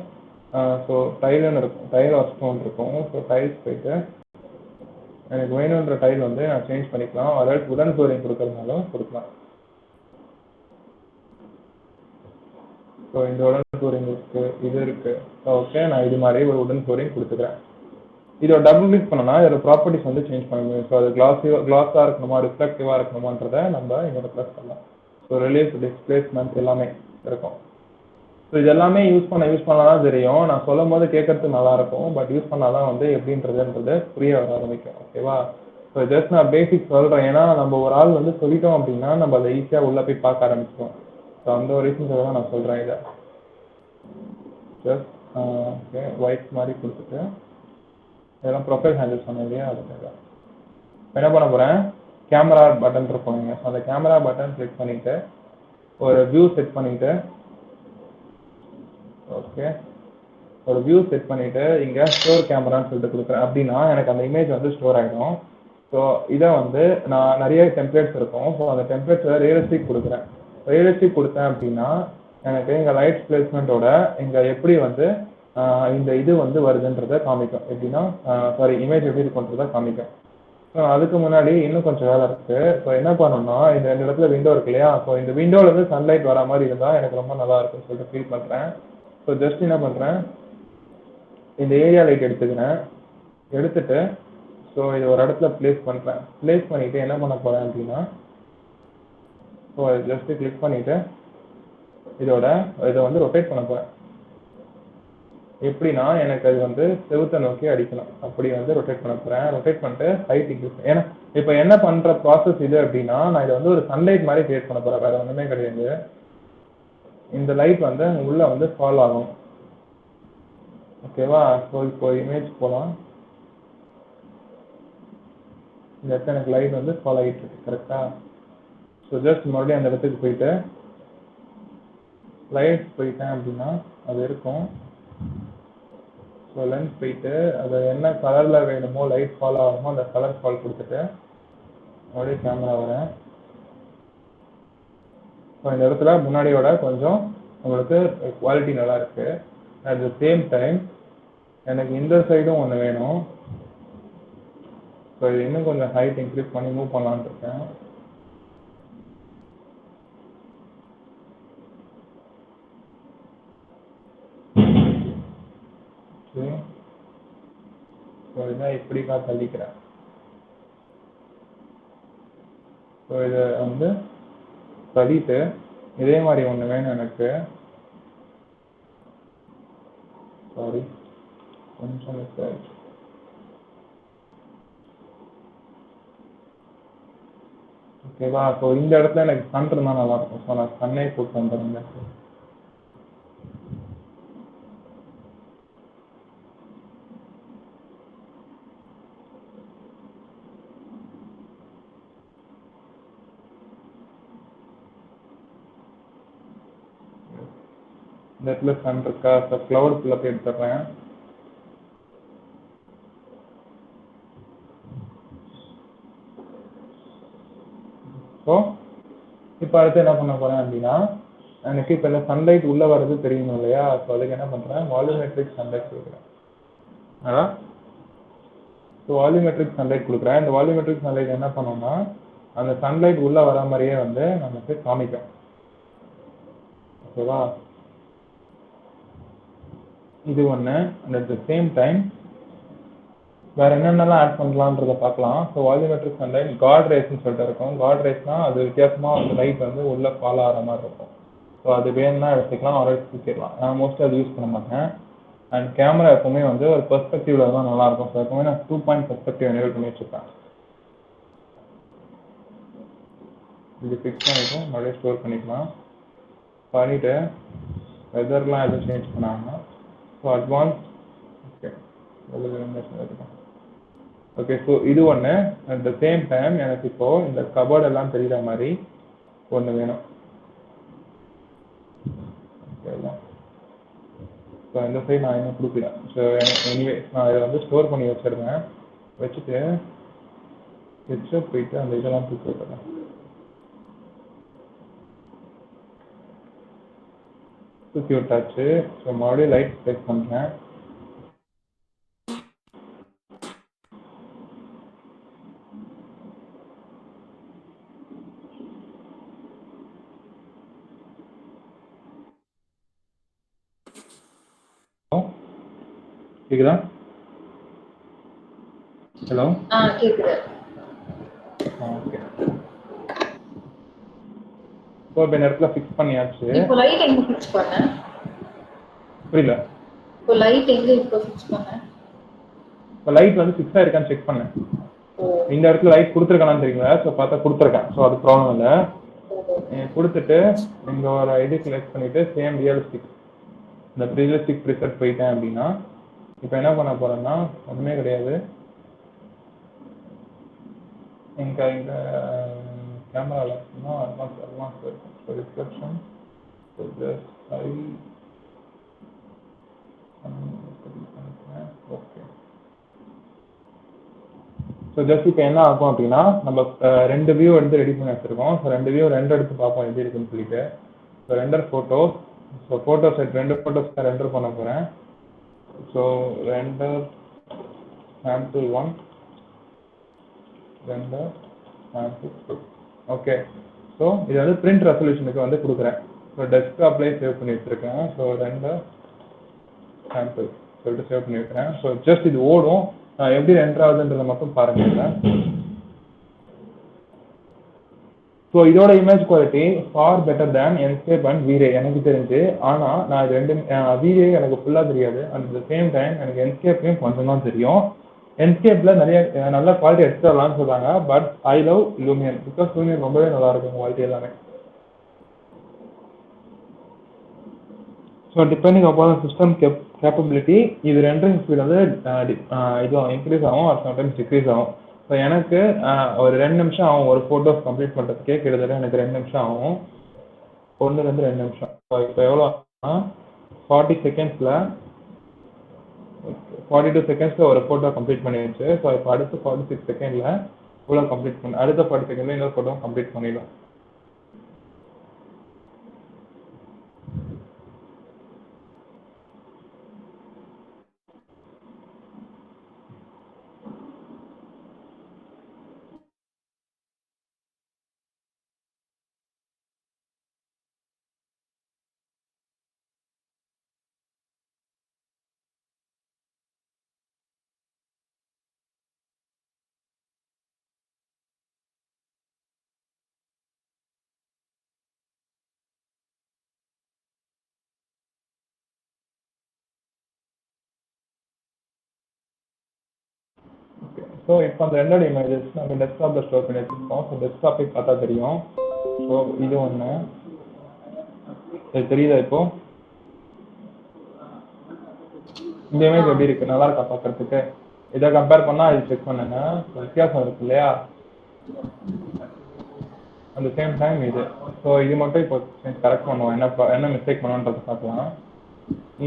ஸோ டைல்னு இருக்கும், டைல் ஒர்க் இருக்கும். ஸோ டைல்ஸ் போயிட்டு எனக்கு வேணுன்ற டைல் வந்து நான் சேஞ்ச் பண்ணிக்கலாம். அதாவது உடன் ஃப்ளோரிங் கொடுக்கறதுனாலும் கொடுக்கலாம். ஸோ இந்த உடன் ஃப்ளோரிங் இருக்குது, இது இருக்குது. ஓகே, நான் இது மாதிரி ஒரு உடன் ஃப்ளோரிங் கொடுத்துக்கிறேன். இதோட டபுள் கிளிக் பண்ணனா இதோட ப்ராப்பர்ட்டிஸ் வந்து சேஞ்ச் பண்ண முடியும். ஸோ அது கிளாஸாக இருக்கணுமா, ரிஃப்ளெக்டிவாக இருக்கணுமான்றதை நம்ம இங்கே ப்ளஸ் பண்ணலாம். ஸோ ரிலீஃப், டிஸ்பிளேஸ்மெண்ட் எல்லாமே இருக்கும். ஸோ இது எல்லாமே யூஸ் பண்ணலாம் தான் தெரியும். நான் சொல்லும் போது கேட்கறதுக்கு நல்லாயிருக்கும். பட் யூஸ் பண்ணால் தான் வந்து எப்படின்றதுன்றது புரிய வர ஆரம்பிக்கும். ஓகேவா? ஸோ ஜஸ்ட் நான் பேசிக் சொல்கிறேன். ஏன்னா நம்ம ஒரு ஆள் வந்து சொல்லிட்டோம் அப்படின்னா நம்ம அதை ஈஸியாக உள்ளே போய் பார்க்க ஆரம்பிச்சிடும். ஸோ அந்த ஒரு ரீசன்ஸாக தான் நான் சொல்கிறேன் இதை. ஜஸ்ட் ஓகே, ஒயிட் மாதிரி கொடுத்துட்டு இதெல்லாம் ப்ரொஃபைல் ஹேண்டில் சொன்னேன் இல்லையா, அதுக்காக என்ன பண்ண போகிறேன், கேமரா பட்டன் இருக்கும். நீங்கள் ஸோ அந்த கேமரா பட்டன் கிளிக் பண்ணிவிட்டு ஒரு வியூ செட் பண்ணிவிட்டு ஓகே, ஒரு வியூ செட் பண்ணிவிட்டு இங்கே ஸ்டோர் கேமரான்னு சொல்லிட்டு கொடுக்குறேன். அப்படின்னா எனக்கு அந்த இமேஜ் வந்து ஸ்டோர் ஆகிடும். ஸோ இதை வந்து நான் நிறைய டெம்ப்ளேட்ஸ் இருக்கும். ஸோ அந்த டெம்ப்ளேட்ஸில் ரியலிஸ்டிக் கொடுக்குறேன். ரியலிஸ்டிக் கொடுத்தேன் அப்படின்னா எனக்கு இங்கே லைட் பிளேஸ்மெண்ட்டோட இங்கே எப்படி வந்து இந்த இது வந்து வருதுன்றதை காமிக்கும். எப்படின்னா சாரி, இமேஜ் எப்படி இருக்குன்றதை காமிக்கும். ஸோ அதுக்கு முன்னாடி இன்னும் கொஞ்சம் வேலை இருக்குது. ஸோ என்ன பண்ணணும்னா இந்த 2 இடத்துல விண்டோ இருக்கு இல்லையா, ஸோ இந்த விண்டோவிலேருந்து சன்லைட் வர மாதிரி இருந்தால் எனக்கு ரொம்ப நல்லா இருக்கும்னு சொல்லிட்டு ஃபீல் பண்ணுறேன். ஸோ ஜஸ்ட் என்ன பண்ணுறேன், இந்த ஏரியா லைட் எடுத்துக்கிறேன். எடுத்துட்டு ஸோ இது ஒரு இடத்துல ப்ளேஸ் பண்ணுறேன். ப்ளேஸ் பண்ணிவிட்டு என்ன பண்ண போகிறேன் அப்படின்னா, ஸோ ஜஸ்ட்டு கிளிக் பண்ணிவிட்டு இதை வந்து ரொட்டேட் பண்ண போகிறேன். எப்படின்னா எனக்கு அது வந்து செவுத்தை நோக்கி அடிக்கணும். அப்படி வந்து ரொட்டேட் பண்ண போகிறேன். ரொட்டேட் பண்ணிட்டு ஹைட் இன்க்ரீஸ். ஏன்னா இப்போ என்ன பண்ணுற ப்ராசஸ் இது அப்படின்னா, நான் இதை வந்து ஒரு சன்லைட் மாதிரி கிரியேட் பண்ண போகிறேன். வேறு ஒன்றுமே கிடையாது. இந்த லைட் வந்து உள்ளே வந்து ஃபால் ஆகும். ஓகேவா? ஸோ இப்போ இமேஜ் போகலாம். இந்த இடத்துல எனக்கு லைட் வந்து ஃபால் ஆகிட்டு இருக்கு கரெக்டாக. ஸோ ஜஸ்ட் மறுபடியும் அந்த இடத்துக்கு போயிட்டு லைட் போயிட்டேன் அப்படின்னா அது இருக்கும். ஸோ லென்ஸ் போயிட்டு அதை என்ன கலரில் வேணுமோ லைட் ஃபால் ஆகுமோ அந்த கலர் ஃபால் கொடுத்துட்டு மறுபடியும் கேமரா வரேன். ஸோ இந்த இடத்துல முன்னாடியோட கொஞ்சம் உங்களுக்கு குவாலிட்டி நல்லா இருக்குது. அட் த சேம் டைம் எனக்கு இந்த சைடும் ஒன்று வேணும். ஸோ இது இன்னும் கொஞ்சம் ஹைட் இன்க்ரீஸ் பண்ணி மூவ் பண்ணலான்னு இருக்கேன். ஓகே, ஸோ இதான் இப்படிக்கா தள்ளிக்கிறேன். ஸோ இதை வந்து தள்ளிட்டு இதே மாதிரி ஒன்று வேணும் எனக்கு. சாரி, கொஞ்சம் மிஸ் ஆயிடுச்சு. ஓகேவா? ஸோ இந்த இடத்துல எனக்கு சன் இருந்தால் நல்லாயிருக்கும். ஸோ நான் சன்னே போட்டு வந்துடுறேன். இந்த இடத்துல சன் இருக்கா? ஸோ க்ளவுட் ஃபுல்லாக போய் எடுத்துடுறேன். ஸோ இப்போ அடுத்து என்ன பண்ண போகிறேன் அப்படின்னா, எனக்கு இப்போ இந்த சன்லைட் உள்ளே வர்றது தெரியணும் இல்லையா? ஸோ அதுக்கு என்ன பண்ணுறேன், வால்யூமெட்ரிக் சன்லைட் கொடுக்குறேன். அதான் ஸோ வால்யூமெட்ரிக் சன்லைட் கொடுக்குறேன். இந்த வால்யூமெட்ரிக் சன்லைட் என்ன பண்ணோம்னா அந்த சன்லைட் உள்ளே வர மாதிரியே வந்து நமக்கு காமிக்கும். ஓகேவா? இது ஒன்று. And at the same time வேறு என்னென்னலாம் ஆட் பண்ணலான்றத பார்க்கலாம். ஸோ வால்யூமெட்ரிக் சன்லைட் காட் ரேஸ்ன்னு சொல்லிட்டு இருக்கும். காட் ரேஸ்னால் அது வித்தியாசமாக அந்த லைட் வந்து உள்ளே ஃபாலோ ஆகிற மாதிரி இருக்கும். ஸோ அது வேணும்னா எடுத்துக்கலாம், ஆர்டர் தூக்கிடலாம். நான் மோஸ்ட்லி அது யூஸ் பண்ண மாட்டேன். அண்ட் கேமரா எப்பவுமே வந்து ஒரு பெர்ஸ்பெக்டிவ்ல தான் நல்லாயிருக்கும். ஸோ எப்பவுமே நான் 2 பாயிண்ட் பெர்ஸ்பெக்டிவ் எனேபிள் பண்ணி வச்சுருப்பேன். இது ஃபிக்ஸ் பண்ணிவிட்டு மறுபடியும் ஸ்டோர் பண்ணிக்கலாம். பண்ணிவிட்டு வெதர்லாம் எதுவும் சேஞ்ச் பண்ணாமல் so advance okay okay. So இது ஒன்று. அட் த சேம் டைம் எனக்கு இப்போது இந்த கபோர்ட் எல்லாம் தெரிகிற மாதிரி ஒன்று வேணும். ஓகேங்களா? ஸோ இந்த சைடு நான் இன்னும் கொடுக்கல. ஸோ எனிவே நான் இதை வந்து ஸ்டோர் பண்ணி வச்சுருந்தேன். வச்சுட்டு ஹெச்எப் போயிட்டு அந்த இதெல்லாம் தூக்கி விட்டுறேன். தூக்கி விட்டாச்சு. ஸோ மறுபடியும் லைட் செட் பண்ணுறேன். கேக்குதா? ஹலோ? கேக்குது. ஓகே. ஸோ இப்போ இந்த இடத்துல ஃபிக்ஸ் பண்ணியாச்சு. இப்போ லைட் எங்க ஃபிக்ஸ் பண்ண? புரியல. இப்போ லைட் எங்க இப்போ ஃபிக்ஸ் பண்ண? இப்போ லைட் வந்து ஃபிக்ஸ் ஆயிருக்கான்னு செக் பண்ணேன். இந்த இடத்துல லைட் கொடுத்துருக்கானு தெரியுங்களா? ஸோ பார்த்தா கொடுத்துருக்கேன். ஸோ அது ப்ராப்ளம் இல்லை. கொடுத்துட்டு இங்கே ஒரு ஐடி செலக்ட் பண்ணிவிட்டு சேம் ரியலிஸ்டிக் இந்த ரியலிஸ்டிக் ப்ரிசெட் போயிட்டேன் அப்படின்னா இப்போ என்ன பண்ண போகிறேன்னா ஒன்றுமே கிடையாது. இங்கே கேமராவில் இருக்குன்னா அட்வான்ஸ் இருக்கும். So reflection okay. So just இப்போ என்ன ஆகும் அப்படின்னா நம்ம 2 வியூ வந்து ரெடி பண்ணி வச்சுருக்கோம். ஸோ 2 வியூ எடுத்து பார்ப்போம் எப்படி இருக்குன்னு சொல்லிட்டு. So render photos. So photo set 2 photos நான் ரெண்டர் பண்ண போகிறேன். So render sample 1 render sample 2. Okay. So இது வந்து பிரிண்ட் ரெசல்யூஷனுக்கு வந்து கொடுக்குறேன். ஸோ டெஸ்க்டாப்லேயே சேவ் பண்ணி வச்சுருக்கேன். ஸோ ரெண்டர் சாம்பிள் சொல்லிட்டு சேவ் பண்ணி வைக்கிறேன். ஸோ ஜஸ்ட் இது ஓடும். எப்படி ரெண்டர் ஆகுதுன்றதை மட்டும் பாருங்க. ஸோ இதோட image quality far better than Enscape and V-Ray எனக்கு தெரிஞ்சு. ஆனால் நான் இது ரெண்டு வீரே எனக்கு ஃபுல்லாக தெரியாது. அட் த சேம் டைம் எனக்கு என்ஸ்கேப்லையும் கொஞ்சம் தான் தெரியும். என்ஸ்கேப்பில் நிறைய நல்ல குவாலிட்டி எடுத்துடலாம்னு சொல்கிறாங்க. பட் ஐ லவ் லூமியன் பிகாஸ் லூமியன் ரொம்பவே நல்லா இருக்கும் குவாலிட்டி எல்லாமே. So depending upon system capability இது ரெண்டரிங் ஸ்பீட் வந்து இதுவும் இன்க்ரீஸ் ஆகும், ஆர் சம்டைம்ஸ் டிக்ரீஸ் ஆகும். ஸோ எனக்கு ஒரு 2 நிமிஷம் ஆகும் ஒரு ஃபோட்டோஸ் கம்ப்ளீட் பண்ணுறதுக்கே. கிட்டத்தட்ட எனக்கு 2 நிமிஷம் ஆகும். 1-2 நிமிஷம். ஸோ இப்போ எவ்வளோ 40 செகண்ட்ஸில் 42 செகண்ட்ஸில் ஒரு ஃபோட்டோ கம்ப்ளீட் பண்ணிடுச்சு. ஸோ இப்போ அடுத்து 46 செகண்டில் இவ்வளோ கம்ப்ளீட் பண்ண அடுத்த 40 செகண்டில் இன்னொரு ஃபோட்டோ கம்ப்ளீட் பண்ணிடும். ஸோ இப்போ அந்த ரெண்டோட இமேஜஸ் நம்ம டெஸ்க்டாப்பில் ஸ்டோர் பண்ணி வச்சுருக்கோம். ஸோ டெஸ்க்டாப்பே பார்த்தா தெரியும். ஸோ இது ஒன்று இது தெரியுதா? இப்போ இந்த இமேஜ் எப்படி இருக்குது? நல்லா இருக்கா பார்க்குறதுக்கு? இதை கம்பேர் பண்ணால் இது செக் பண்ணுங்க. வித்தியாசம் இருக்கு இல்லையா? அந்த சேம் டைம் இது. ஸோ இது மட்டும் இப்போ கரெக்ட் பண்ணுவோம். என்ன மிஸ்டேக் பண்ணுவோன்றதை பார்க்கலாம்.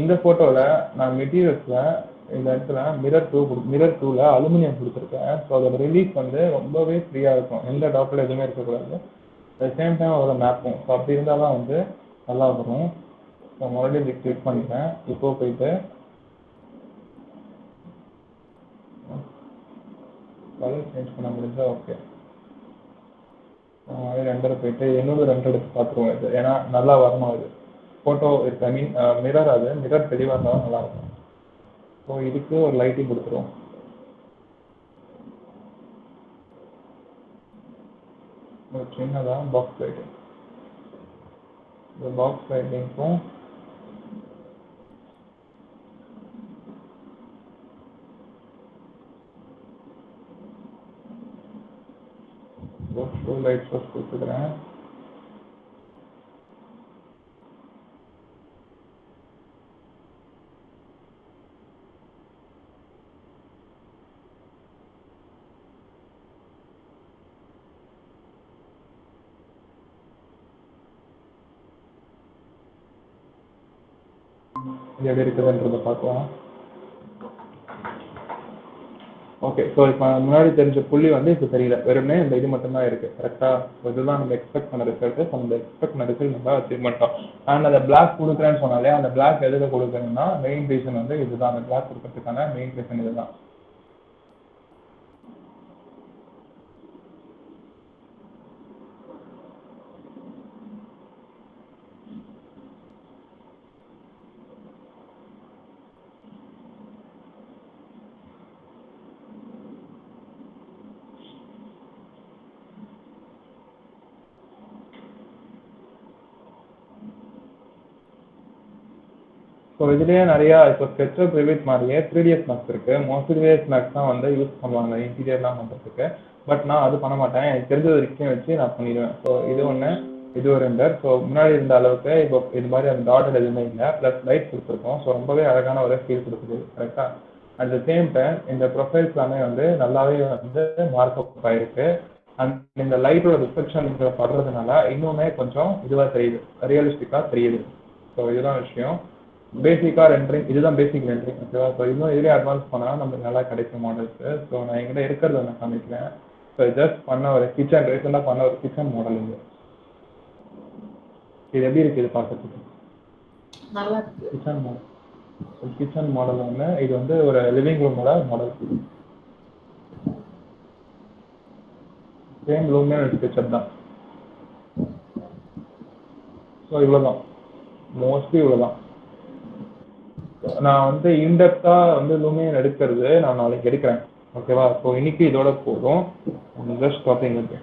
இந்த ஃபோட்டோவில் நான் மெட்டீரியல்ஸில் இந்த இடத்துல மிரர் 2ல அலுமினியம் கொடுத்துருக்கேன். ஸோ அதோட ரிலீஃப் வந்து ரொம்பவே ஃப்ரீயாக இருக்கும். எந்த டாப்பில் எதுவுமே இருக்கக்கூடாது. அட் சேம் டைம் அதோட மேப்பும். ஸோ அப்படி இருந்தால் தான் வந்து நல்லா வரும். ஸோ மறுபடியும் இது கிளிக் பண்ணிட்டேன். இப்போ போயிட்டு கலர் சேஞ்ச் பண்ண முடிஞ்சா ஓகே. ரெண்டரை போயிட்டு என்னோட 2 எடுத்து பார்த்துருவோம். இது ஏன்னா நல்லா வரணும். இது ஃபோட்டோ இருக்கு. ஐ மீன் மிரர் தெளிவாக இருந்தாலும் நல்லாயிருக்கும். ஸோ இதுக்கு ஒரு லைட்டிங் கொடுத்துருவோம். ஒரு சின்னதாக பாக்ஸ் லைட்டிங். இந்த பாக்ஸ் லைட்டிங்க்கும் ஃபுல் லைட் சோர்ஸ் கொடுத்துக்கிறேன். இது எப்படி இருக்குதுன்றதை பார்க்கலாம். ஓகே, ஸோ இப்போ முன்னாடி தெரிஞ்ச புள்ளி வந்து இப்போ தெரியல, வெறுமனே இந்த இது மட்டும்தான் இருக்குது. கரெக்டாக இதுதான் நம்ம எக்ஸ்பெக்ட் பண்ண ரிசல்ட்டு. ஸோ அந்த எக்ஸ்பெக்ட் பண்ண ரிசல்ட் நம்ம அச்சீவ் பண்ணிட்டோம். அண்ட் அந்த பிளாக் கொடுக்குறேன்னு சொன்னாலே அந்த பிளாக் எதுக்கு கொடுக்குறேன்னா மெயின் ரீசன் வந்து இதுதான். அந்த பிளாக் கொடுக்கறதுக்கான மெயின் ரீசன் இதுதான். ஸோ இதுலேயே நிறையா இப்போ ஸ்கெட்சப் ரிவிட் மாதிரியே 3ds மேக்ஸ் இருக்குது. மோஸ்ட்லி 3ds மேக்ஸ் தான் வந்து யூஸ் பண்ணுவாங்க இன்டீரியர்லாம் பண்ணுறதுக்கு. பட் நான் அது பண்ண மாட்டேன். எனக்கு தெரிஞ்ச வரைக்கும் வச்சு நான் பண்ணிடுவேன். ஸோ இது ஒன்று, இது ஒரு ரெண்டர். ஸோ முன்னாடி இருந்த அளவுக்கு இப்போ இது மாதிரி அந்த டாட்டட் எதுவுமே இல்லை, ப்ளஸ் லைட் கொடுத்துருக்கோம். ஸோ ரொம்பவே அழகான ஒரு ஃபீல் கொடுக்குது. கரெக்டாக அட் த சேம் டைம் இந்த ப்ரொஃபைல்ஸ் எல்லாமே வந்து நல்லாவே வந்து மார்க்அப் ஆகிருக்கு. அண்ட் இந்த லைட்டோட ரிஃப்ளெக்ஷன் படுறதுனால இன்னுமே கொஞ்சம் இதுவாக தெரியுது, ரியலிஸ்டிக்காக தெரியுது. ஸோ இதுதான் விஷயம். பேசிக்காக ரெண்டரிங் இதுதான் பேசிக் ரெண்டரிங். ஓகேவா? ஸோ இன்னும் இதுலேயே அட்வான்ஸ் பண்ணால் நம்மளுக்கு நல்லா கிடைக்கும் மாடல்ஸு. ஸோ நான் என்கிட்ட இருக்கிறத நான் காமிக்கிறேன். ஸோ ஜஸ்ட் பண்ண ஒரு கிச்சன், ரீசெண்டாக பண்ண ஒரு கிச்சன் மாடல் இது எப்படி இருக்குது இது பார்க்கறதுக்கு? நல்லா இருக்கு. கிச்சன் மாடல், ஒரு கிச்சன் மாடல் ஒன்று. இது வந்து ஒரு லிவிங் ரூமோட மாடல். சேம் ரூமே ஸ்கெட்சப் தான். ஸோ இவ்வளோதான், மோஸ்ட்லி இவ்வளோதான். நான் வந்து இன்டெப்த்தாக வந்து லூமியன் எடுக்கிறது நான் நாளைக்கு எடுக்கிறேன். ஓகேவா? ஸோ இன்னைக்கு இதோட போதும். ஜஸ்ட் ஸ்டாப்பிங் இருக்கு.